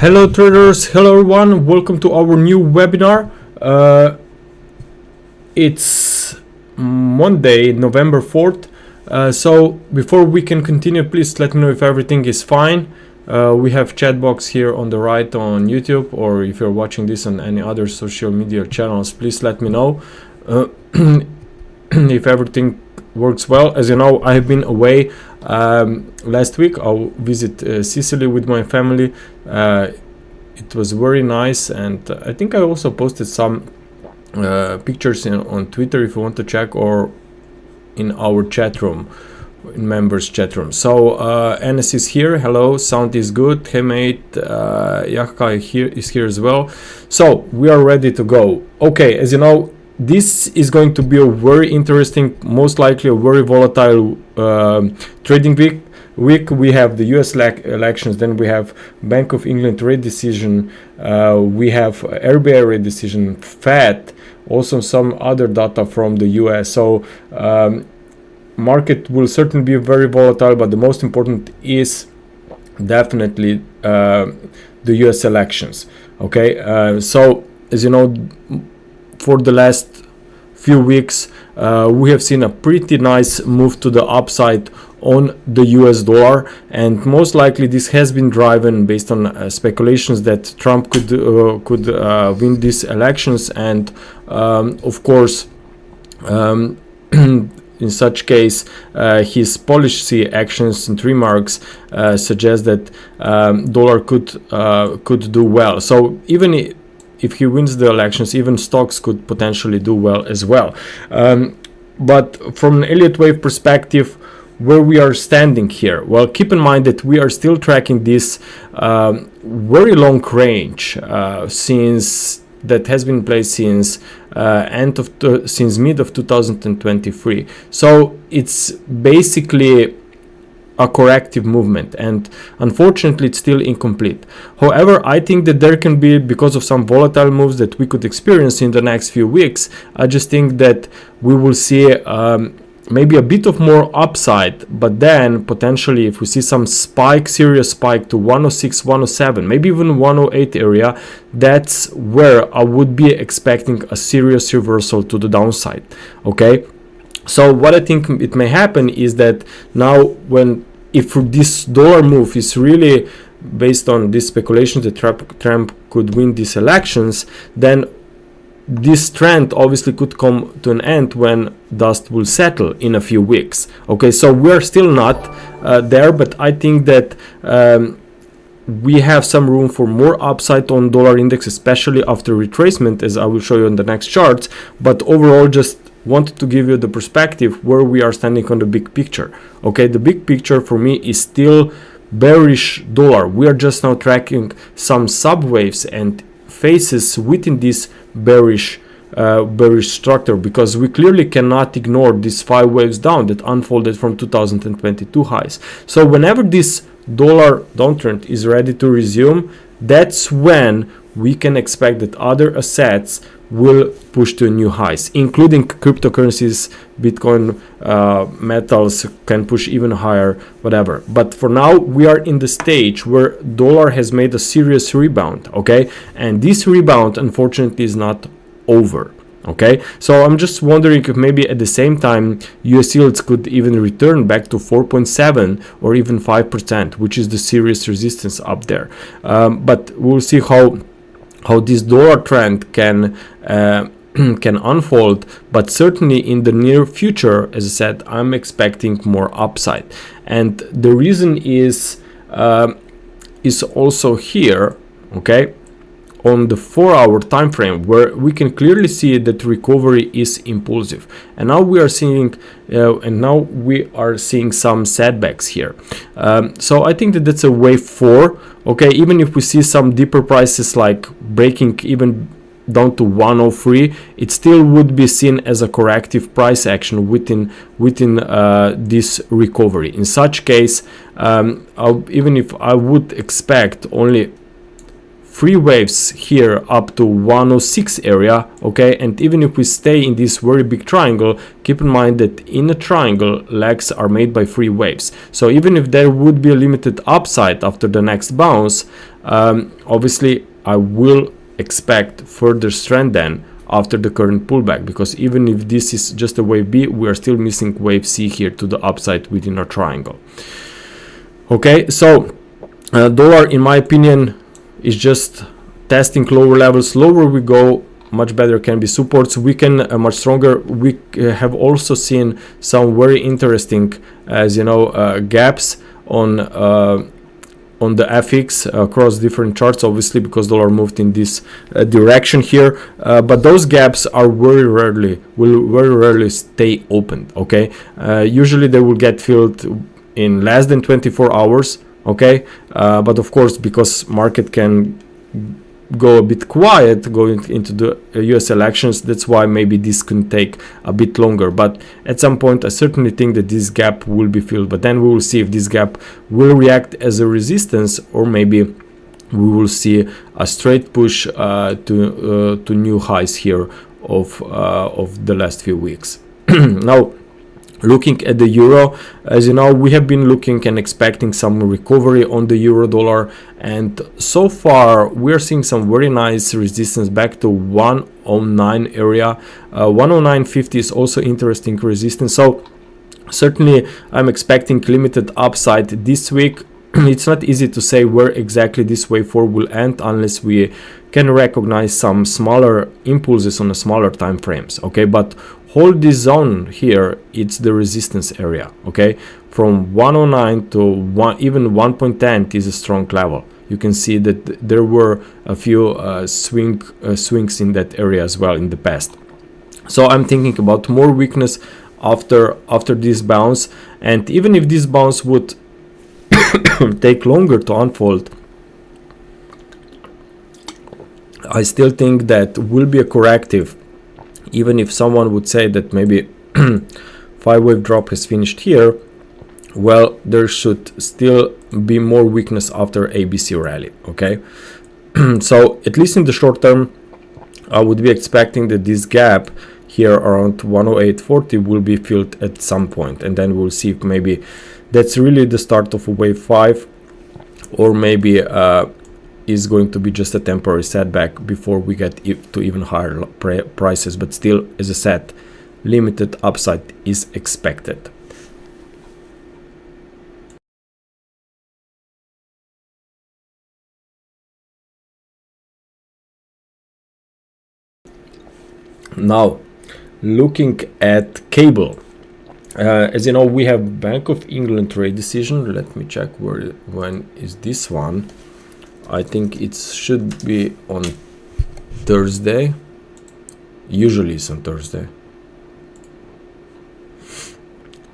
Hello traders, hello everyone, welcome to our new webinar. It's Monday, November 4th. So before we can continue, please let me know if everything is fine. We have chat box here on the right on YouTube, or if you're watching this on any other social media channels, please let me know if everything works well. As you know, I have been away last week. I'll visit Sicily with my family. It was very nice, and I think I also posted some pictures on Twitter if you want to check, or in our chat room, in members chat room. So NS is here. Hello, sound is good. Hey mate, Yaka is here as well. So we are ready to go. Okay, as you know, this is going to be a very interesting, most likely a very volatile trading week. We have the US elections, then we have Bank of England rate decision, we have RBI rate decision, Fed, also some other data from the US. So market will certainly be very volatile, but the most important is definitely the US elections. Okay, so as you know, for the last few weeks we have seen a pretty nice move to the upside on the US dollar, and most likely this has been driven based on speculations that Trump could win these elections, and of course in such case his policy actions and remarks suggest that dollar could do well. So even if he wins the elections, even stocks could potentially do well as well. But from an Elliott wave perspective, where we are standing here, well, keep in mind that we are still tracking this very long range since that has been in place since since mid of 2023. So it's basically a corrective movement, and unfortunately it's still incomplete. However, I think that there can be, because of some volatile moves that we could experience in the next few weeks, I just think that we will see maybe a bit of more upside, but then potentially if we see some spike, serious spike to 106, 107, maybe even 108 area, that's where I would be expecting a serious reversal to the downside. Okay, so what I think it may happen is that now if this dollar move is really based on this speculation that Trump could win these elections, then this trend obviously could come to an end when dust will settle in a few weeks. Okay, so we're still not there, but I think that we have some room for more upside on dollar index, especially after retracement, as I will show you in the next charts. But overall, just wanted to give you the perspective where we are standing on the big picture. Okay, the big picture for me is still bearish dollar. We are just now tracking some subwaves and phases within this bearish structure, because we clearly cannot ignore these 5 waves down that unfolded from 2022 highs. So whenever this dollar downtrend is ready to resume, that's when we can expect that other assets will push to new highs, including cryptocurrencies, Bitcoin, metals can push even higher, whatever. But for now, we are in the stage where dollar has made a serious rebound, okay? And this rebound, unfortunately, is not over, okay? So I'm just wondering if maybe at the same time, US yields could even return back to 4.7 or even 5%, which is the serious resistance up there. But we'll see how this dollar trend can unfold, but certainly in the near future, as I said, I'm expecting more upside. And the reason is also here, okay, on the 4-hour time frame, where we can clearly see that recovery is impulsive, and now we are seeing some setbacks here. So I think that that's a wave 4. Okay, even if we see some deeper prices like breaking even down to 103, it still would be seen as a corrective price action within this recovery. In such case, even if I would expect only 3 waves here up to 106 area, okay, and even if we stay in this very big triangle, keep in mind that in a triangle legs are made by 3 waves. So even if there would be a limited upside after the next bounce, Obviously I will expect further strength then after the current pullback, because even if this is just a wave B, we are still missing wave C here to the upside within our triangle. Okay, so dollar, in my opinion, is just testing lower levels. Lower we go, much better can be supports, weaken much stronger. We have also seen some very interesting, as you know, gaps on the FX across different charts, obviously because dollar moved in this direction here, but those gaps are will very rarely stay open. Okay, usually they will get filled in less than 24 hours. Okay, but of course, because market can go a bit quiet going into the US elections, that's why maybe this can take a bit longer, but at some point I certainly think that this gap will be filled. But then we will see if this gap will react as a resistance, or maybe we will see a straight push to new highs here of the last few weeks. Now, looking at the euro, as you know, we have been looking and expecting some recovery on the euro dollar, and so far we're seeing some very nice resistance back to 109 area. 109.50 is also interesting resistance, so certainly I'm expecting limited upside this week. It's not easy to say where exactly this wave 4 will end unless we can recognize some smaller impulses on the smaller time frames. Okay, but hold this zone here, it's the resistance area. Okay, from 109 to even 1.10 is a strong level. You can see that there were a few swings in that area as well in the past. So I'm thinking about more weakness after this bounce, and even if this bounce would take longer to unfold, I still think that will be a corrective. Even if someone would say that maybe 5-wave drop has finished here, well, there should still be more weakness after ABC rally. Okay, so at least in the short term, I would be expecting that this gap here around 108.40 will be filled at some point, and then we'll see if maybe that's really the start of a wave 5, or maybe is going to be just a temporary setback before we get to even higher prices. But still, as I said, limited upside is expected. Now, looking at cable, as you know, we have Bank of England rate decision. Let me check when is this one. I think it should be on Thursday. Usually it's on Thursday.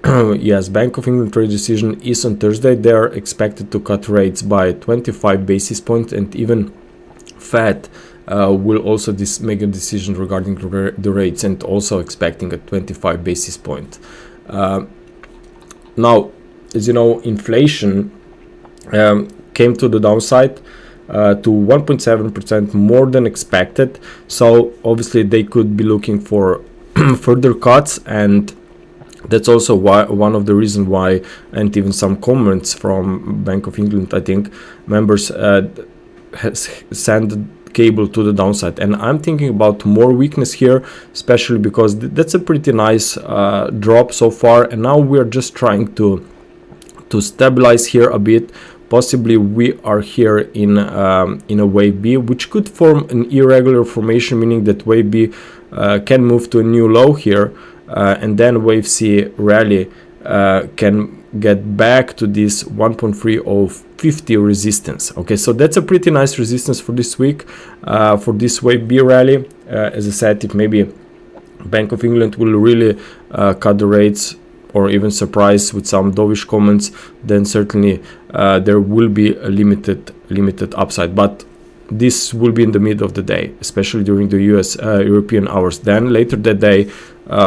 Yes, Bank of England rate decision is on Thursday. They are expected to cut rates by 25 basis points, and even Fed will also make a decision regarding the rates, and also expecting a 25 basis point. Now, as you know, inflation came to the downside to 1.7%, more than expected. So obviously they could be looking for further cuts, and that's also one of the reasons why, and even some comments from Bank of England, I think, members has sent cable to the downside. And I'm thinking about more weakness here, especially because that's a pretty nice drop so far, and now we're just trying to stabilize here a bit. Possibly we are here in a wave B, which could form an irregular formation, meaning that wave B can move to a new low here, and then wave C rally can get back to this 1.3050 resistance. Okay, so that's a pretty nice resistance for this week, for this wave B rally. As I said, if maybe Bank of England will really cut the rates, or even surprise with some dovish comments, then certainly there will be a limited upside. But this will be in the middle of the day, especially during the European hours. Then later that day,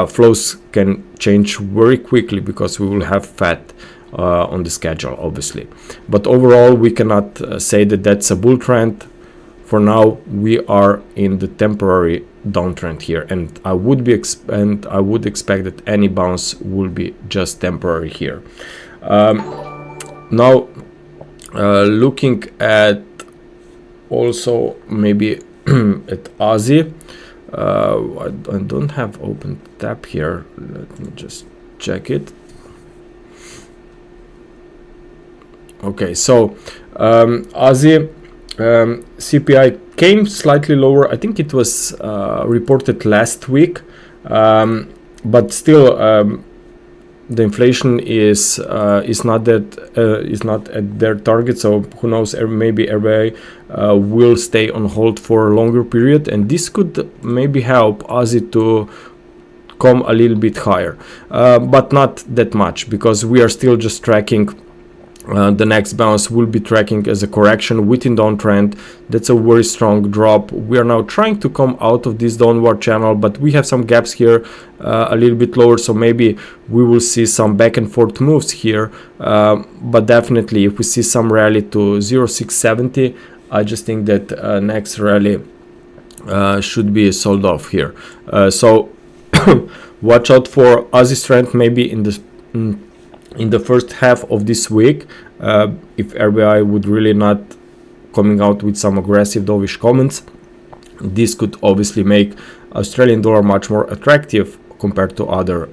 flows can change very quickly because we will have Fed on the schedule, obviously. But overall, we cannot say that that's a bull trend. For now, we are in the temporary downtrend here, and I would expect that any bounce will be just temporary here. Now, looking at also maybe at Aussie. I don't have open tab here. Let me just check it. Okay, so Aussie CPI came slightly lower. I think it was reported last week, but still the inflation is not at their target. So who knows? Maybe everybody will stay on hold for a longer period, and this could maybe help Aussie to come a little bit higher, but not that much, because we are still just tracking. The next bounce will be tracking as a correction within downtrend. That's a very strong drop. We are now trying to come out of this downward channel, but we have some gaps here a little bit lower, so maybe we will see some back and forth moves here, but definitely if we see some rally to 0.670, I just think that next rally should be sold off here. So watch out for Aussie strength maybe in the first half of this week, if RBI would really not coming out with some aggressive dovish comments. This could obviously make Australian dollar much more attractive compared to other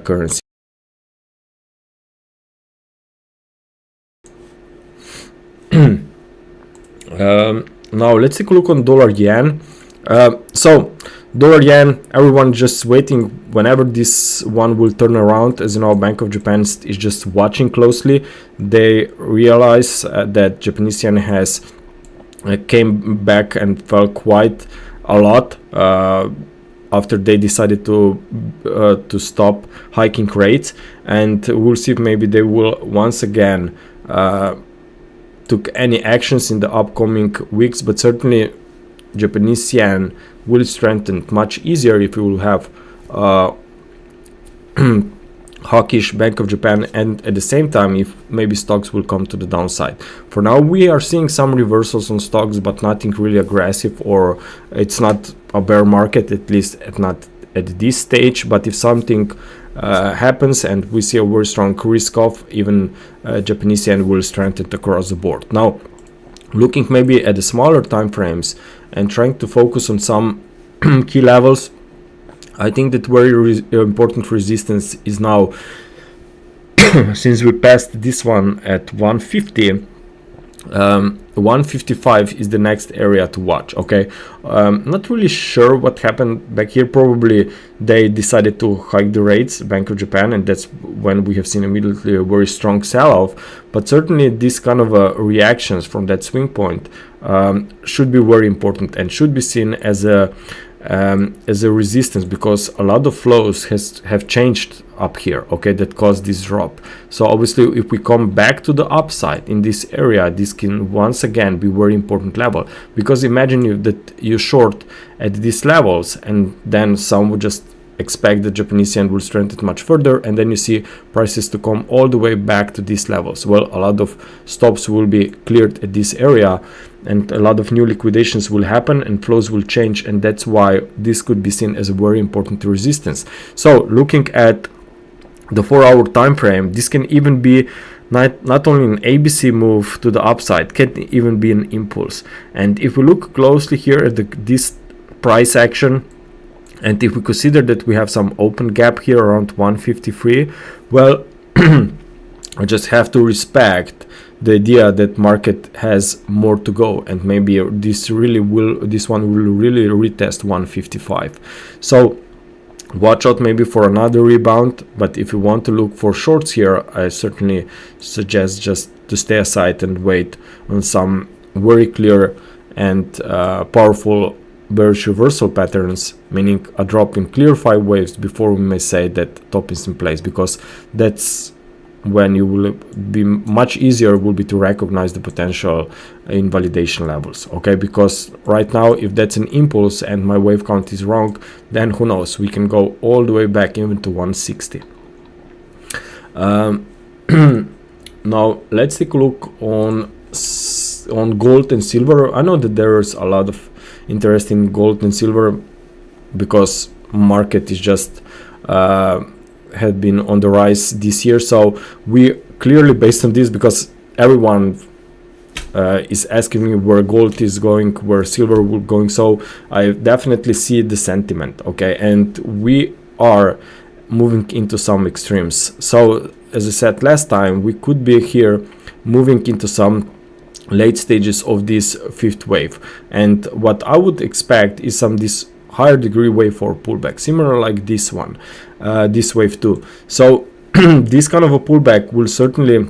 currencies. Now let's take a look on dollar yen. So dollar yen, everyone just waiting whenever this one will turn around. As you know, Bank of Japan is just watching closely. They realize that Japanese yen has came back and fell quite a lot after they decided to stop hiking rates, and we'll see if maybe they will once again took any actions in the upcoming weeks. But certainly Japanese yen will strengthen much easier if we will have hawkish Bank of Japan, and at the same time if maybe stocks will come to the downside. For now we are seeing some reversals on stocks, but nothing really aggressive, or it's not a bear market, at least not at this stage. But if something happens and we see a very strong risk off, even Japanese yen will strengthen across the board. Now looking maybe at the smaller time frames and trying to focus on some key levels, I think that very important resistance is now since we passed this one at 150, 155 is the next area to watch. Okay, not really sure what happened back here. Probably they decided to hike the rates, Bank of Japan, and that's when we have seen immediately a very strong sell-off. But certainly this kind of reactions from that swing point should be very important and should be seen as a resistance, because a lot of flows have changed up here, okay, that caused this drop. So obviously if we come back to the upside in this area, this can once again be very important level, because imagine that you short at these levels and then some would just expect the Japanese yen will strengthen much further, and then you see prices to come all the way back to these levels. Well, a lot of stops will be cleared at this area and a lot of new liquidations will happen and flows will change, and that's why this could be seen as a very important resistance. So looking at the 4-hour time frame, this can even be not only an ABC move to the upside, can even be an impulse. And if we look closely here at this price action, and if we consider that we have some open gap here around 153, well, I just have to respect the idea that market has more to go, and maybe this one will really retest 155. So watch out maybe for another rebound. But if you want to look for shorts here, I certainly suggest just to stay aside and wait on some very clear and powerful bearish reversal patterns, meaning a drop in clear 5 waves before we may say that top is in place, because that's when you will be much easier will be to recognize the potential invalidation levels. Okay, because right now if that's an impulse and my wave count is wrong, then who knows, we can go all the way back even to 160. Now let's take a look on gold and silver. I know that there's a lot of interest in gold and silver because market is just had been on the rise this year. So we clearly, based on this, because everyone is asking me where gold is going, where silver will going. So I definitely see the sentiment, okay, and we are moving into some extremes. So as I said last time, we could be here moving into some late stages of this fifth wave, and what I would expect is this higher degree wave or pullback, similar like this one, this wave 2. So this kind of a pullback will certainly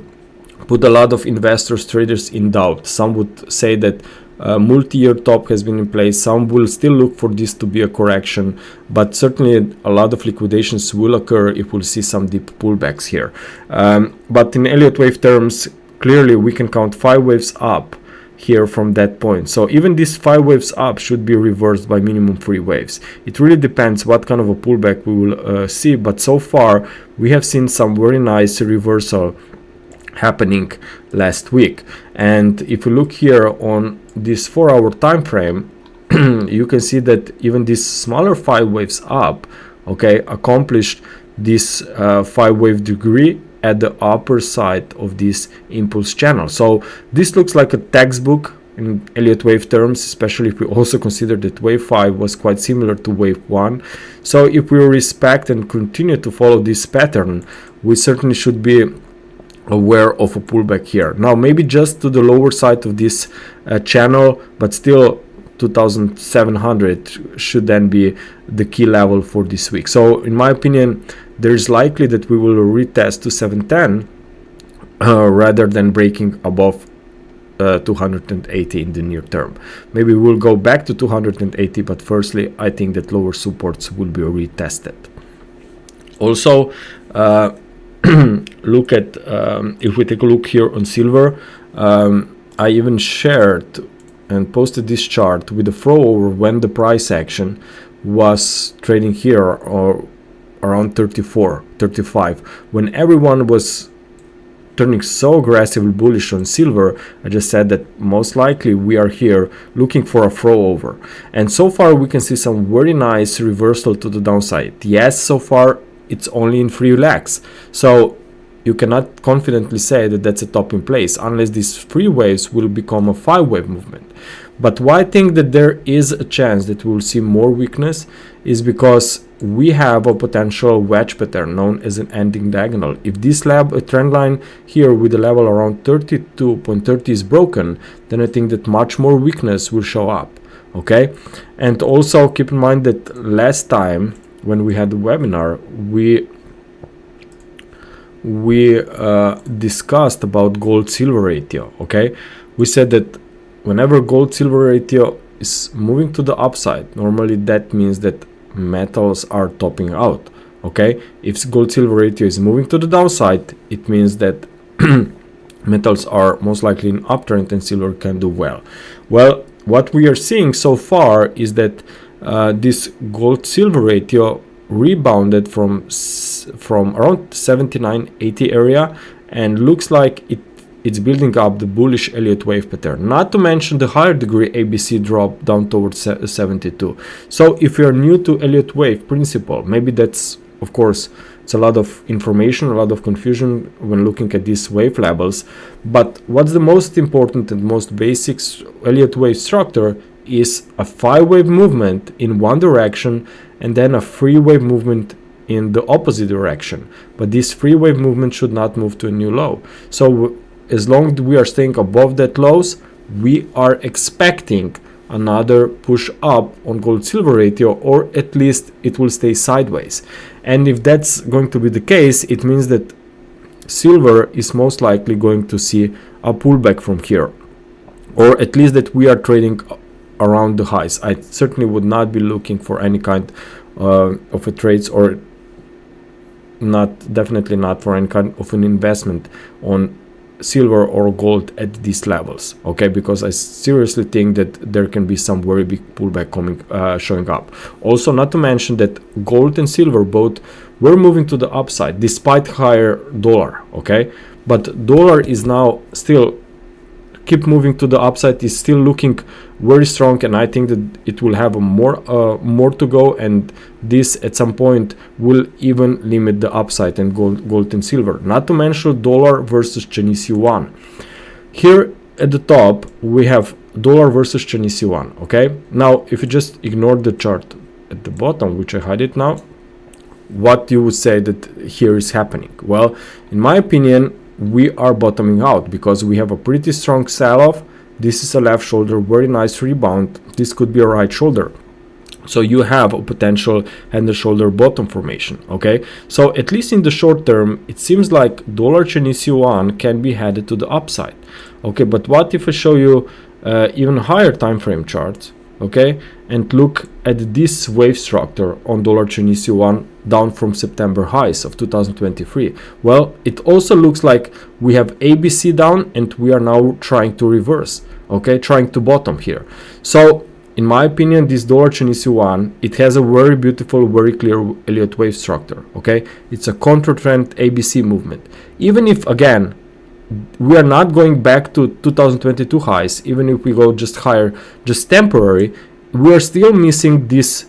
put a lot of investors, traders in doubt. Some would say that multi-year top has been in place. Some will still look for this to be a correction, but certainly a lot of liquidations will occur if we'll see some deep pullbacks here. But in Elliott wave terms, clearly we can count 5 waves up here from that point. So even these 5 waves up should be reversed by minimum 3 waves. It really depends what kind of a pullback we will see, but so far we have seen some very nice reversal happening last week. And if you look here on this 4-hour time frame, you can see that even these smaller 5 waves up, okay, accomplished this 5 wave degree at the upper side of this impulse channel. So this looks like a textbook in Elliott wave terms, especially if we also consider that wave 5 was quite similar to wave 1. So if we respect and continue to follow this pattern, we certainly should be aware of a pullback here. Now maybe just to the lower side of this channel, but still 2700 should then be the key level for this week. So in my opinion, there is likely that we will retest to 710 rather than breaking above 280 in the near term. Maybe we'll go back to 280, but firstly I think that lower supports will be retested. Also look at if we take a look here on silver, I even shared and posted this chart with the throwover when the price action was trading here or around 34, 35, when everyone was turning so aggressively bullish on silver. I just said that most likely we are here looking for a throwover, and so far we can see some very nice reversal to the downside. Yes, so far it's only in 3 legs, so you cannot confidently say that that's a top in place unless these 3 waves will become a 5 wave movement. But why I think that there is a chance that we will see more weakness is because we have a potential wedge pattern known as an ending diagonal. If this trend line here with a level around 32.30 is broken, then I think that much more weakness will show up, okay? And also keep in mind that last time when we had the webinar, we discussed about gold silver ratio, okay? We said that whenever gold silver ratio is moving to the upside, normally that means that metals are topping out, okay? If gold silver ratio is moving to the downside, it means that metals are most likely in uptrend and silver can do well. Well, what we are seeing so far is that this gold silver ratio rebounded from around 79.80 area and looks like it's building up the bullish Elliott wave pattern, not to mention the higher degree ABC drop down towards 72. So if you're new to Elliott wave principle, maybe that's, of course, it's a lot of information, a lot of confusion when looking at these wave levels, but what's the most important and most basic Elliott wave structure is a 5 wave movement in one direction and then a 3 wave movement in the opposite direction. But this 3 wave movement should not move to a new low. So as long as we are staying above that lows, we are expecting another push up on gold silver ratio, or at least it will stay sideways. And if that's going to be the case, it means that silver is most likely going to see a pullback from here, or at least that we are trading around the highs. I certainly would not be looking for any kind of a trades, or definitely not for any kind of an investment on silver or gold at these levels, okay? Because I seriously think that there can be some very big pullback coming, showing up. Also, not to mention that gold and silver both were moving to the upside despite higher dollar, okay? But dollar is now still keep moving to the upside, is still looking very strong, and I think that it will have a more to go, and this at some point will even limit the upside in gold and silver. Not to mention dollar versus Chinese yuan. Here at the top we have dollar versus Chinese yuan. Okay, now if you just ignore the chart at the bottom, which I hide it now, what you would say that here is happening? Well, in my opinion, we are bottoming out because we have a pretty strong sell-off. This is a left shoulder, very nice rebound. This could be a right shoulder. So you have a potential head and shoulder bottom formation. Okay, so at least in the short term, it seems like dollar Chinese yuan can be headed to the upside. Okay, but what if I show you even higher time frame charts? Okay, and look at this wave structure on dollar Chinese yuan down from September highs of 2023. Well, it also looks like we have ABC down and we are now trying to reverse. Okay, trying to bottom here. So in my opinion, this dollar Chinese yuan, it has a very beautiful, very clear Elliott wave structure. Okay, it's a counter trend ABC movement. Even if again we are not going back to 2022 highs, even if we go just higher, just temporary, we are still missing this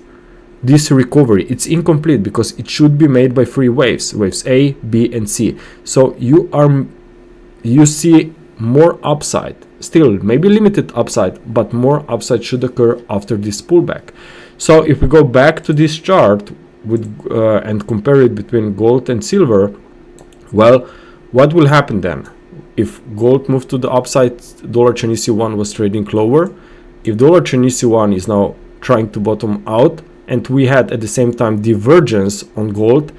recovery. It's incomplete because it should be made by three waves A, B and C. So you see more upside, still maybe limited upside, but more upside should occur after this pullback. So if we go back to this chart with and compare it between gold and silver, well, what will happen then? If gold moved to the upside, dollar Chinese yuan was trading lower. If dollar Chinese yuan is now trying to bottom out, and we had at the same time divergence on gold,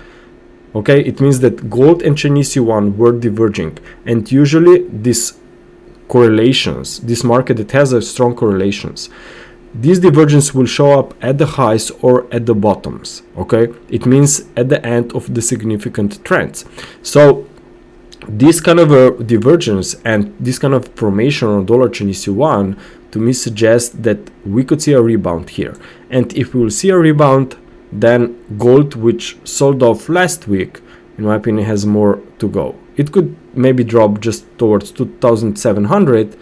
okay, it means that gold and Chinese yuan were diverging. And usually these correlations, this market, it has a strong correlations. This divergence will show up at the highs or at the bottoms. Okay, it means at the end of the significant trends. So this kind of a divergence and this kind of formation on dollar Chinese yuan to me suggests that we could see a rebound here. And if we will see a rebound, then gold, which sold off last week, in my opinion, has more to go. It could maybe drop just towards 2,700,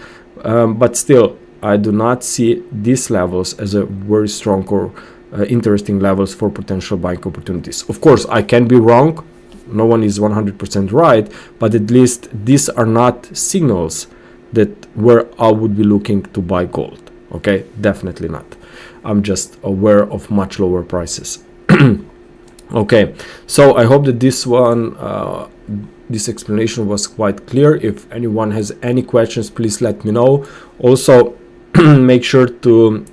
but still I do not see these levels as a very strong or interesting levels for potential buying opportunities. Of course, I can be wrong. No one is 100% right, but at least these are not signals that where I would be looking to buy gold. Okay, definitely not. I'm just aware of much lower prices. Okay, so I hope that this one, this explanation was quite clear. If anyone has any questions, please let me know. Also, make sure to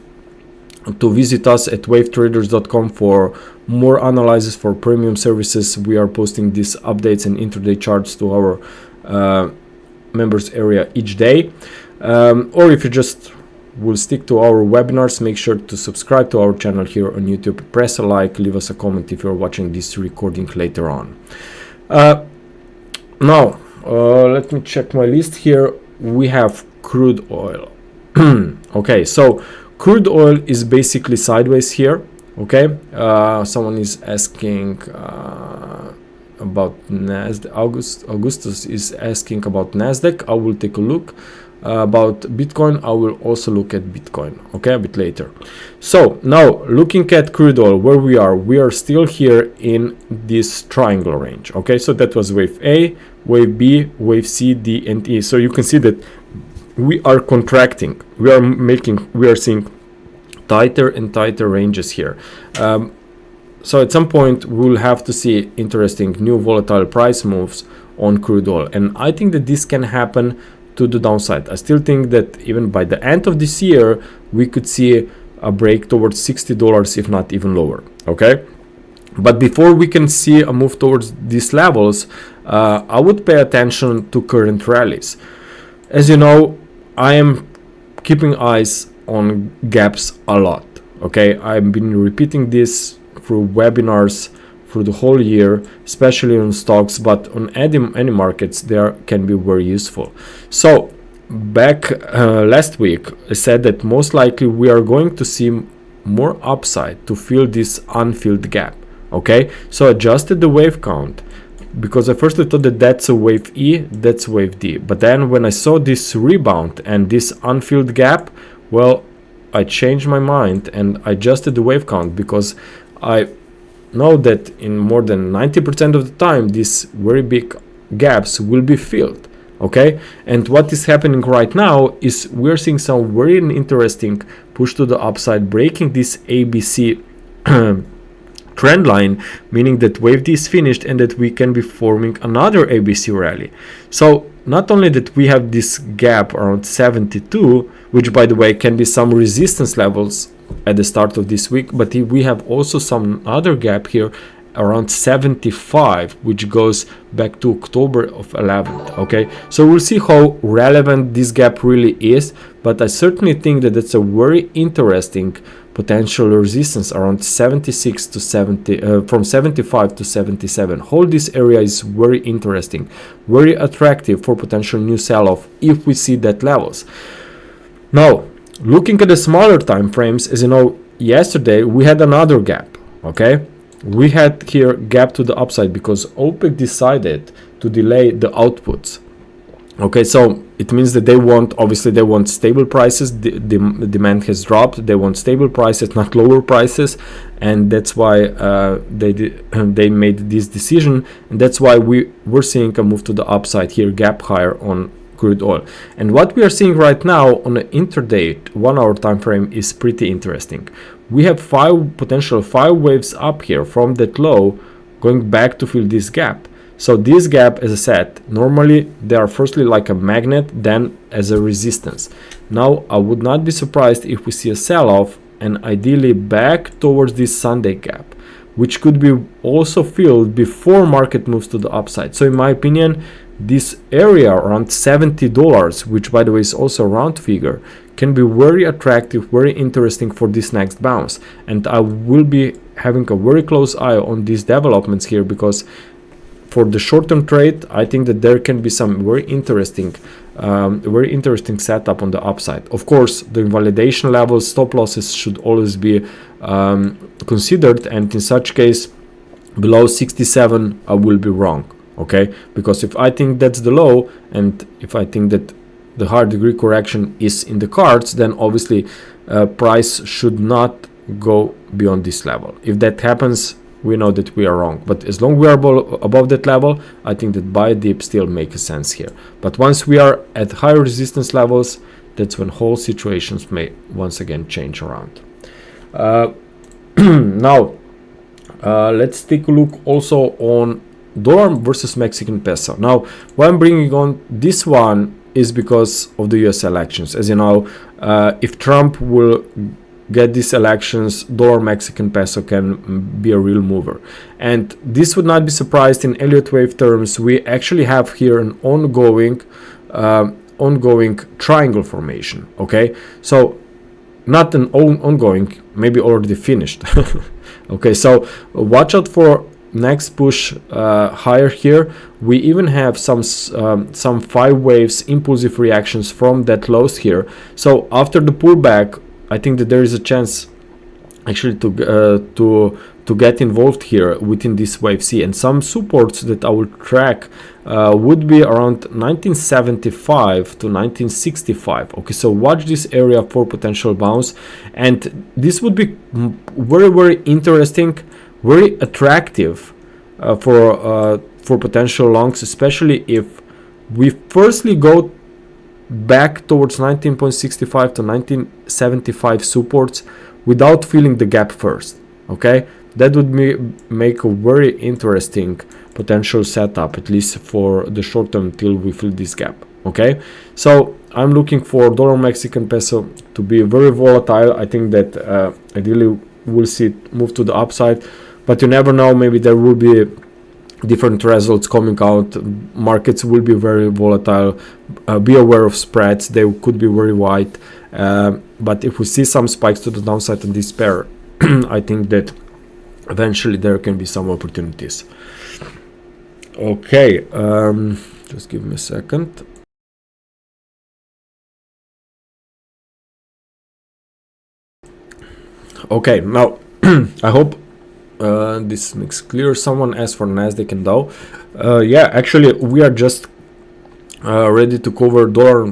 visit us at wavetraders.com for more analysis for premium services. We are posting these updates and intraday charts to our members area each day. Or if you just will stick to our webinars, make sure to subscribe to our channel here on YouTube, press a like, leave us a comment if you're watching this recording later on. Now let me check my list here. We have crude oil. Okay, so crude oil is basically sideways here. Okay, someone is asking about Nasdaq. Augustus is asking about Nasdaq. I will take a look. About Bitcoin, I will also look at Bitcoin, okay, a bit later. So now looking at crude oil, where we are still here in this triangle range. Okay, so that was wave A, wave B, wave C, D and E. So you can see that we are contracting, we are seeing tighter and tighter ranges here. So at some point we'll have to see interesting new volatile price moves on crude oil, and I think that this can happen to the downside. I still think that even by the end of this year we could see a break towards $60, if not even lower. Okay, but before we can see a move towards these levels, I would pay attention to current rallies. As you know, I am keeping eyes on gaps a lot. Okay, I've been repeating this through webinars through the whole year, especially on stocks, but on any markets they can be very useful. So back last week I said that most likely we are going to see more upside to fill this unfilled gap. Okay, so adjusted the wave count because I first thought that that's a wave E, that's wave D, but then when I saw this rebound and this unfilled gap, well, I changed my mind and adjusted the wave count because I know that in more than 90% of the time these very big gaps will be filled. Okay, and what is happening right now is we're seeing some very interesting push to the upside, breaking this ABC trend line, meaning that wave D is finished and that we can be forming another ABC rally. So not only that we have this gap around 72, which by the way can be some resistance levels at the start of this week, but we have also some other gap here around 75, which goes back to October of 11th. Okay, so we'll see how relevant this gap really is, but I certainly think that it's a very interesting potential resistance around 76 to 70, from 75 to 77. Whole this area is very interesting, very attractive for potential new sell-off if we see that levels. Now, looking at the smaller time frames, as you know, yesterday we had another gap. Okay, we had here gap to the upside because OPEC decided to delay the outputs. Okay, so it means that they want, obviously they want stable prices. The demand has dropped. They want stable prices, not lower prices, and that's why they made this decision, and that's why we're seeing a move to the upside here, gap higher on crude oil. And what we are seeing right now on the intraday 1 hour time frame is pretty interesting. We have potential five waves up here from that low going back to fill this gap. So this gap, as I said, normally they are firstly like a magnet, then as a resistance. Now I would not be surprised if we see a sell-off and ideally back towards this Sunday gap, which could be also filled before market moves to the upside. So in my opinion, this area around $70, which by the way is also a round figure, can be very attractive, very interesting for this next bounce. And I will be having a very close eye on these developments here, because for the short-term trade, I think that there can be some very interesting setup on the upside. Of course, the invalidation levels, stop losses should always be considered, and in such case, below 67, I will be wrong. Okay, because if I think that's the low, and if I think that the hard degree correction is in the cards, then obviously price should not go beyond this level. If that happens, we know that we are wrong. But as long as we are above that level, I think that buy dip still makes sense here. But once we are at higher resistance levels, that's when whole situations may once again change around. Now, let's take a look also on dollar versus Mexican peso. Now, why I'm bringing on this one is because of the US elections. As you know, if Trump will get these elections, dollar Mexican peso can be a real mover. And this would not be surprised in Elliott wave terms. We actually have here an ongoing triangle formation. Okay, so not an ongoing, maybe already finished. Okay, so watch out for next push higher here. We even have some 5 waves impulsive reactions from that lows here. So after the pullback, I think that there is a chance actually to get involved here within this wave C, and some supports that I will track would be around 1975 to 1965. Okay, so watch this area for potential bounce, and this would be very interesting, very attractive for potential longs, especially if we firstly go back towards 19.65 to 1975 supports without filling the gap first. Okay, that would make a very interesting potential setup, at least for the short term, till we fill this gap. Okay, so I'm looking for dollar Mexican peso to be very volatile. I think that ideally we'll see it move to the upside, but you never know, maybe there will be different results coming out. Markets will be very volatile. Be aware of spreads, they could be very wide, but if we see some spikes to the downside on this pair, I think that eventually there can be some opportunities. Okay, just give me a second. Okay, now I hope this makes clear. Someone asked for Nasdaq and Dow. Yeah, actually we are just ready to cover dollar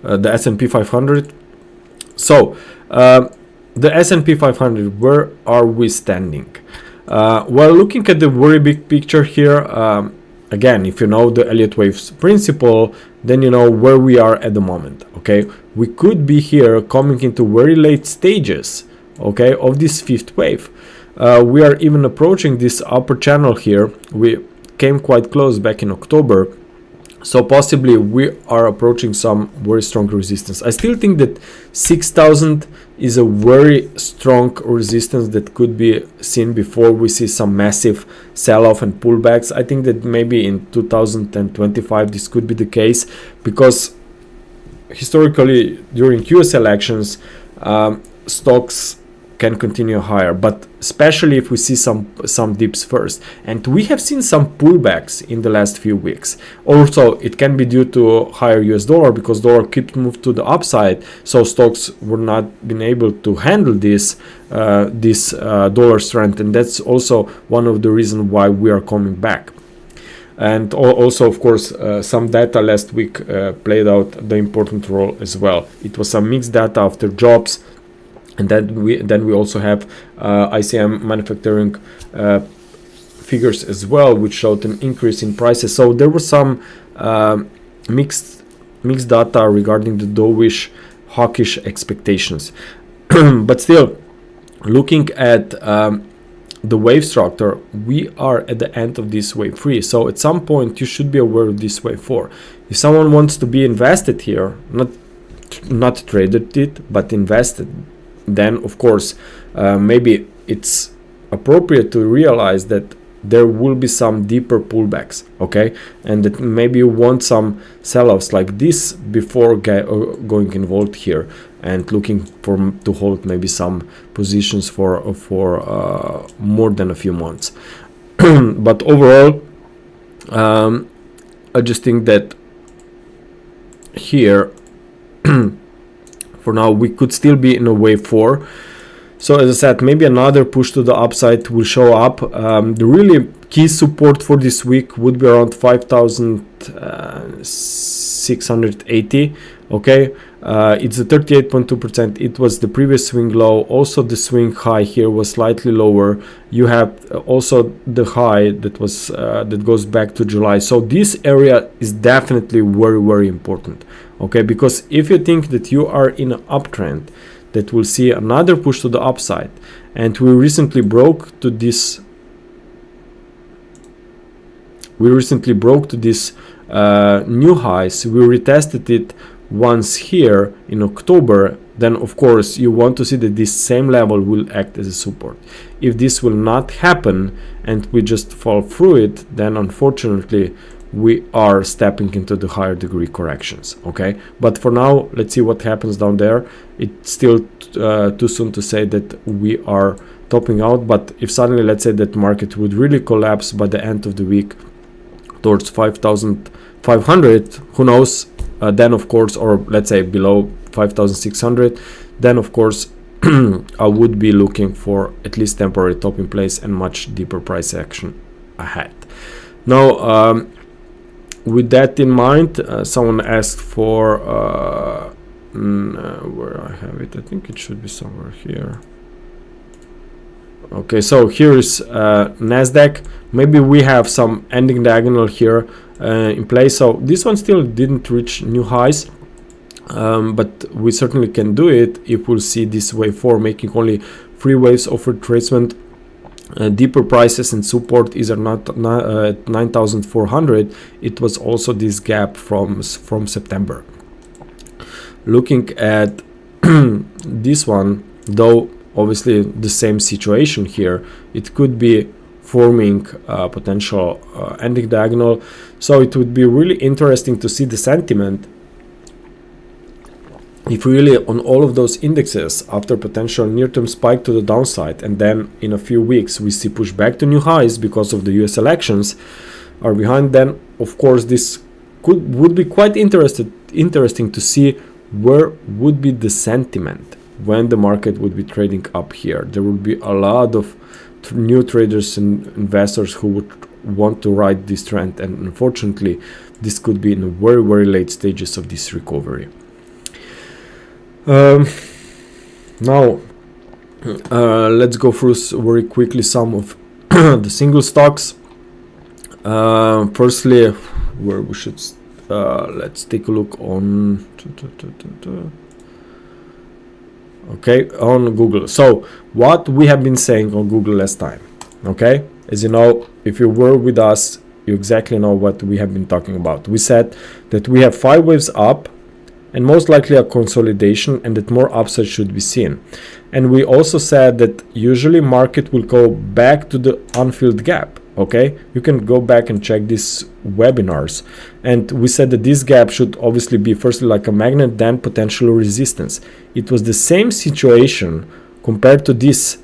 the S&P 500. So the S&P 500, where are we standing? Well, looking at the very big picture here, again, if you know the Elliott waves principle, then you know where we are at the moment. Okay, we could be here coming into very late stages, okay, of this fifth wave. We are even approaching this upper channel here. We came quite close back in October, so possibly we are approaching some very strong resistance. I still think that 6,000 is a very strong resistance that could be seen before we see some massive sell-off and pullbacks. I think that maybe in 2025 this could be the case, because historically during US elections stocks can continue higher, but especially if we see some dips first, and we have seen some pullbacks in the last few weeks. Also, it can be due to higher US dollar, because dollar keeps moved to the upside, so stocks were not been able to handle this dollar strength, and that's also one of the reasons why we are coming back. And also, of course, some data last week played out the important role as well. It was some mixed data after jobs. And then we also have ICM manufacturing figures as well, which showed an increase in prices. So there was some mixed data regarding the dovish, hawkish expectations. But still, looking at the wave structure, we are at the end of this wave 3. So at some point, you should be aware of this wave 4. If someone wants to be invested here, not traded it, but invested, then of course maybe it's appropriate to realize that there will be some deeper pullbacks, okay, and that maybe you want some sell-offs like this before going involved here and looking to hold maybe some positions for more than a few months. But overall, I just think that here for now we could still be in a wave 4. So as I said, maybe another push to the upside will show up. The really key support for this week would be around 5,680. Okay, it's a 38.2%. It was the previous swing low. Also the swing high here was slightly lower. You have also the high that was that goes back to July. So this area is definitely very, very important. Okay, because if you think that you are in an uptrend that will see another push to the upside, and we recently broke to this new highs, we retested it once here in October, then of course you want to see that this same level will act as a support. If this will not happen and we just fall through it, then unfortunately we are stepping into the higher degree corrections. Okay, but for now, let's see what happens down there. It's still too soon to say that we are topping out, but if suddenly, let's say, that market would really collapse by the end of the week towards 5,500, who knows, then of course, or let's say below 5,600, then of course I would be looking for at least temporary top in place and much deeper price action ahead. Now, with that in mind, someone asked for where I have it. I think it should be somewhere here. Okay, so here is Nasdaq. Maybe we have some ending diagonal here in place. So this one still didn't reach new highs, but we certainly can do it if we'll see this wave 4 making only 3 waves of retracement. Deeper prices and support is not at 9,400. It was also this gap from September. Looking at this one, though, obviously the same situation here. It could be forming a potential ending diagonal. So it would be really interesting to see the sentiment if really on all of those indexes, after potential near-term spike to the downside, and then in a few weeks we see push back to new highs because of the US elections are behind, then of course this would be quite interesting to see where would be the sentiment when the market would be trading up here. There would be a lot of new traders and investors who would want to ride this trend, and unfortunately this could be in the very, very late stages of this recovery. Now let's go through very quickly some of the single stocks. Firstly, where we should let's take a look on okay, on Google. So what we have been saying on Google last time, okay, as you know, if you were with us, you exactly know what we have been talking about. We said that we have 5 waves up and most likely a consolidation, and that more upside should be seen. And we also said that usually market will go back to the unfilled gap. Okay, you can go back and check these webinars, and we said that this gap should obviously be firstly like a magnet, then potential resistance. It was the same situation compared to this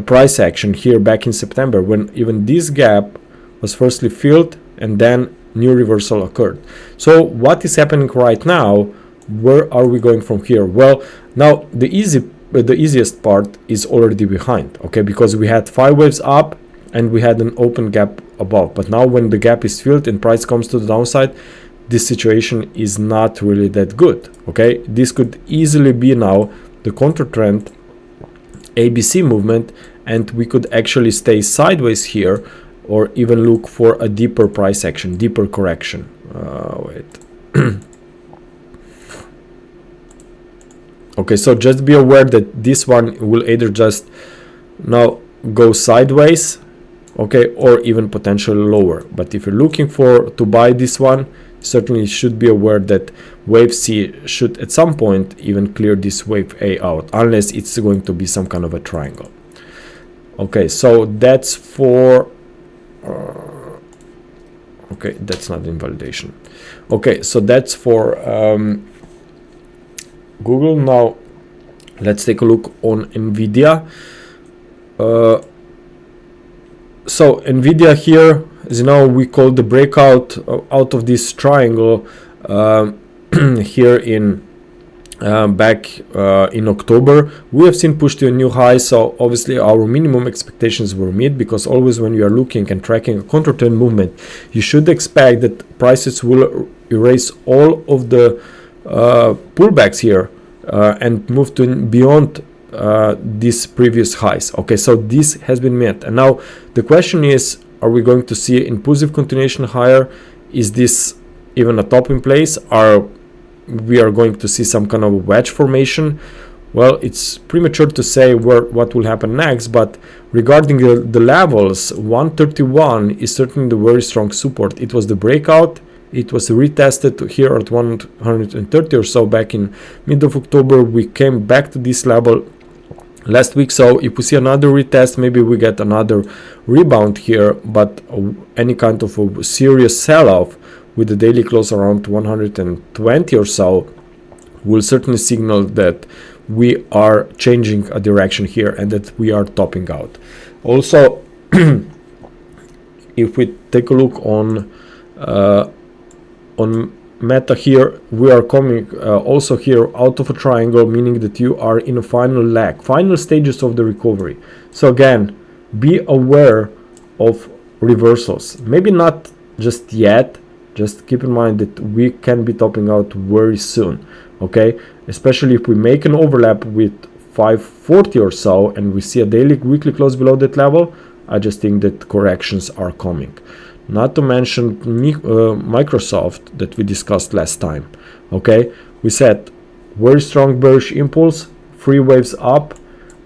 price action here back in September, when even this gap was firstly filled and then new reversal occurred. So what is happening right now? Where are we going from here? Well, now the easiest part is already behind, okay, because we had 5 waves up and we had an open gap above. But now when the gap is filled and price comes to the downside, this situation is not really that good. Okay, this could easily be now the counter trend ABC movement, and we could actually stay sideways here or even look for a deeper price action, deeper correction. Wait. Okay, so just be aware that this one will either just now go sideways, okay, or even potentially lower. But if you're looking to buy this one, certainly should be aware that wave C should at some point even clear this wave A out, unless it's going to be some kind of a triangle. Okay, so that's for okay, that's not invalidation. Okay, so that's for Google. Now let's take a look on Nvidia. So Nvidia here, as you know, we call the breakout out of this triangle here in back in October. We have seen push to a new high, so obviously our minimum expectations were met, because always when you are looking and tracking a counter trend movement, you should expect that prices will erase all of the pullbacks here and move to beyond these previous highs. Okay, so this has been met, and now the question is, are we going to see impulsive continuation higher? Is this even a top in place? We are going to see some kind of wedge formation? Well, it's premature to say what will happen next, but regarding the levels, 131 is certainly the very strong support. It was the breakout. It was retested here at 130 or so back in mid of October. We came back to this level last week, so if we see another retest, maybe we get another rebound here, but any kind of a serious sell-off with the daily close around 120 or so will certainly signal that we are changing a direction here and that we are topping out. Also, if we take a look on Meta here, we are coming also here out of a triangle, meaning that you are in a final stages of the recovery. So again, be aware of reversals. Maybe not just yet, just keep in mind that we can be topping out very soon, okay, especially if we make an overlap with 540 or so and we see a daily weekly close below that level. I just think that corrections are coming. Not to mention Microsoft that we discussed last time. Okay, we said very strong bearish impulse, 3 waves up,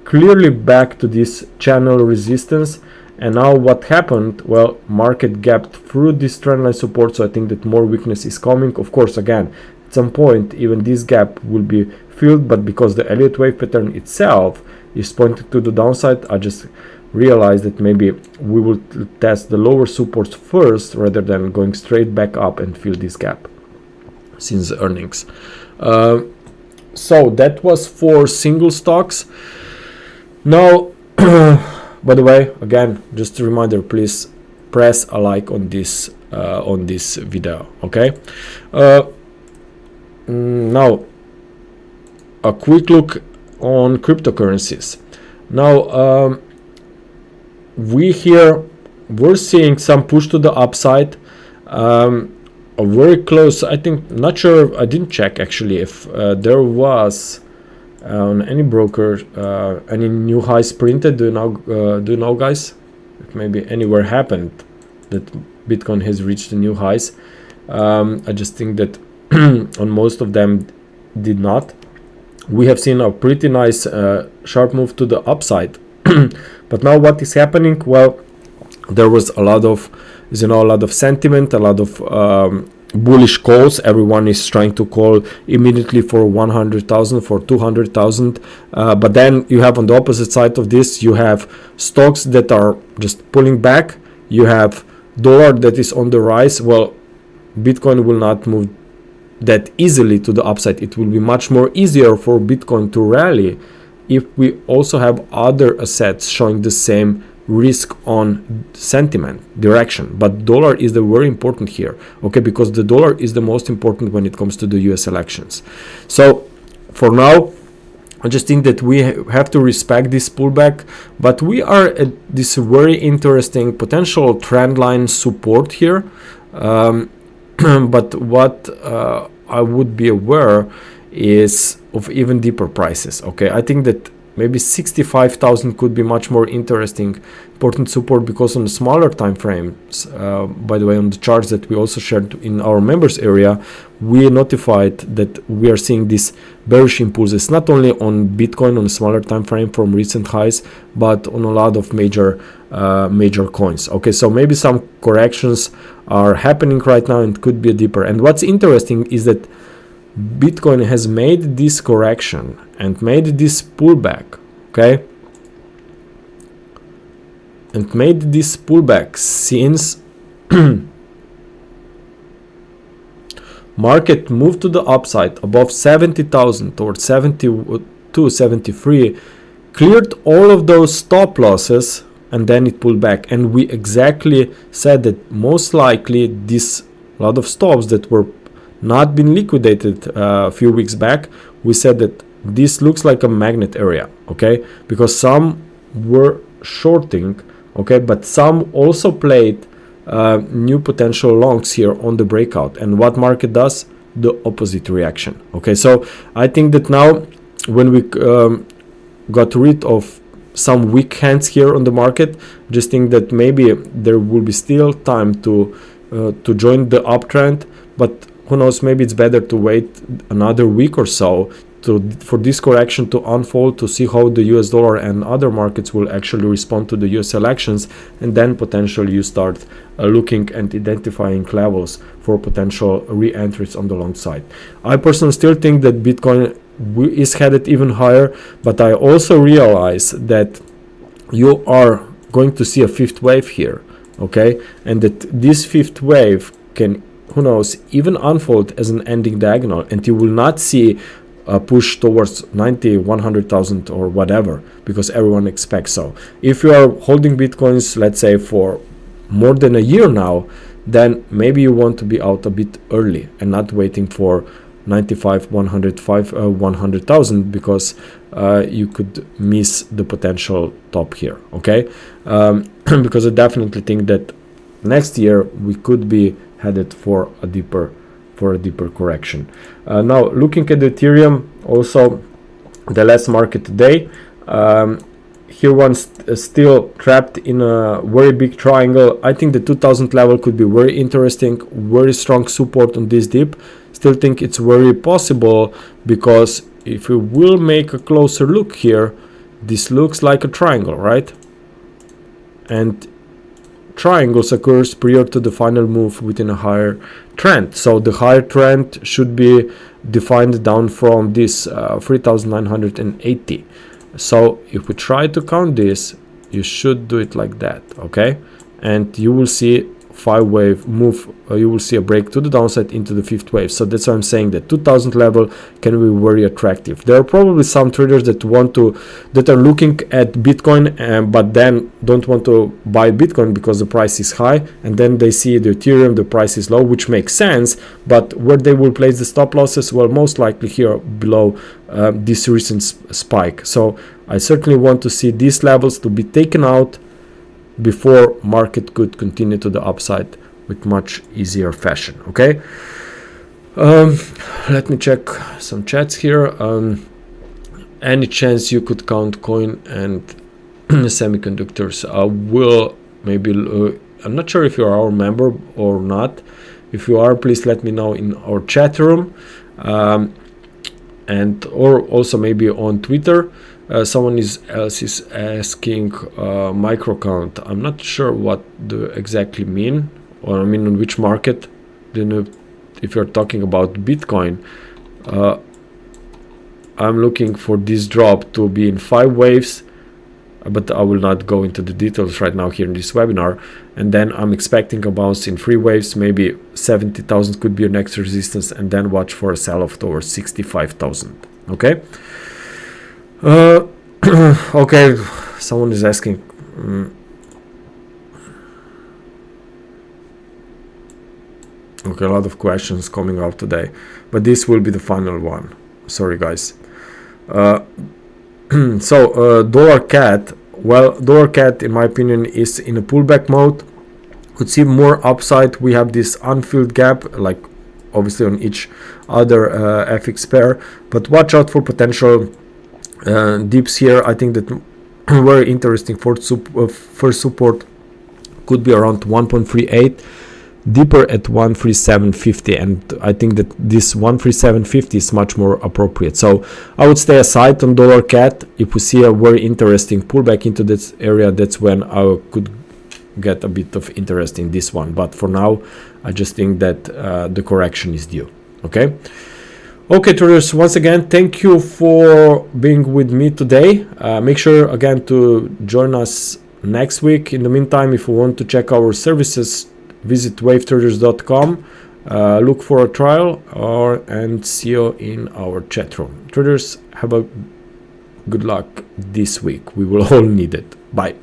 clearly back to this channel resistance. And now what happened? Well, market gapped through this trendline support, so I think that more weakness is coming. Of course, again, at some point even this gap will be filled, but because the Elliott wave pattern itself is pointing to the downside, I just realize that maybe we will test the lower supports first rather than going straight back up and fill this gap since the earnings. So that was for single stocks. Now, by the way, again, just a reminder, please press a like on this video. Okay. Now, a quick look on cryptocurrencies. Now, we're seeing some push to the upside, very close. I think, not sure, I didn't check actually if there was on any broker any new highs printed. Do you know guys, if maybe anywhere happened that Bitcoin has reached the new highs. I just think that on most of them did not. We have seen a pretty nice sharp move to the upside. But now what is happening? Well, there was a lot of, a lot of sentiment, a lot of bullish calls. Everyone is trying to call immediately for 100,000, for 200,000. But then you have on the opposite side of this, you have stocks that are just pulling back. You have dollar that is on the rise. Well, Bitcoin will not move that easily to the upside. It will be much more easier for Bitcoin to rally if we also have other assets showing the same risk on sentiment direction. But dollar is the very important here, okay, because the dollar is the most important when it comes to the US elections. So for now, I just think that we have to respect this pullback, but we are at this very interesting potential trend line support here. But what I would be aware is of even deeper prices. Okay, I think that maybe 65,000 could be much more important support, because on the smaller time frames, by the way, on the charts that we also shared in our members area, we notified that we are seeing these bearish impulses not only on Bitcoin on a smaller time frame from recent highs, but on a lot of major coins. Okay, so maybe some corrections are happening right now and could be deeper. And what's interesting is that Bitcoin has made this correction and made this pullback, okay, and made this pullback since market moved to the upside above 70,000 towards 72, 73, cleared all of those stop losses, and then it pulled back. And we exactly said that most likely this lot of stops that were not been liquidated a few weeks back, we said that this looks like a magnet area, okay, because some were shorting, okay, but some also played new potential longs here on the breakout. And what market does? The opposite reaction. Okay, so I think that now when we got rid of some weak hands here on the market, just think that maybe there will be still time to join the uptrend, but who knows, maybe it's better to wait another week or so for this correction to unfold, to see how the US dollar and other markets will actually respond to the US elections, and then potentially you start looking and identifying levels for potential re-entries on the long side. I personally still think that Bitcoin is headed even higher, but I also realize that you are going to see a fifth wave here, okay, and that this fifth wave can, who knows, even unfold as an ending diagonal, and you will not see a push towards 90, 100,000 or whatever, because everyone expects so. If you are holding Bitcoins, let's say for more than a year now, then maybe you want to be out a bit early and not waiting for 95, 100,000, because you could miss the potential top here, okay? Because I definitely think that next year we could be headed for a deeper correction. Now looking at the Ethereum, also the last market today, here one's still trapped in a very big triangle. I think the 2000 level could be very interesting, very strong support on this dip. Still think it's very possible, because if we will make a closer look here, this looks like a triangle, right? And triangles occurs prior to the final move within a higher trend. So the higher trend should be defined down from this 3,980. So if we try to count this, you should do it like that, okay? And you will see 5-wave move, you will see a break to the downside into the fifth wave. So that's why I'm saying that 2000 level can be very attractive. There are probably some traders that are looking at Bitcoin, but then don't want to buy Bitcoin because the price is high, and then they see the Ethereum, the price is low, which makes sense. But where they will place the stop losses? Well, most likely here below this recent spike. So I certainly want to see these levels to be taken out before market could continue to the upside with much easier fashion, okay? Let me check some chats here. Any chance you could count coin and semiconductors? Will maybe I'm not sure if you are our member or not. If you are, please let me know in our chat room, and or also maybe on Twitter. Someone else is asking micro count. I'm not sure what do exactly mean, or I mean on which market. Do you know if you're talking about Bitcoin? I'm looking for this drop to be in 5 waves, but I will not go into the details right now here in this webinar. And then I'm expecting a bounce in 3 waves. Maybe 70,000 could be your next resistance, and then watch for a sell-off towards 65,000. Okay. Okay, someone is asking. Okay, a lot of questions coming out today, but this will be the final one. Sorry, guys. So dollar CAD. Well, dollar CAD, in my opinion, is in a pullback mode. Could see more upside. We have this unfilled gap, like obviously on each other FX pair, but watch out for potential dips here. I think that very interesting for first support could be around 1.38, deeper at 137.50, and I think that this 137.50 is much more appropriate. So I would stay aside on dollar CAD. If we see a very interesting pullback into this area, that's when I could get a bit of interest in this one. But for now, I just think that the correction is due. Okay. Okay, traders, once again, thank you for being with me today. Make sure again to join us next week. In the meantime, if you want to check our services, visit wavetraders.com, look for a trial, and see you in our chat room. Traders, have a good luck this week. We will all need it. Bye.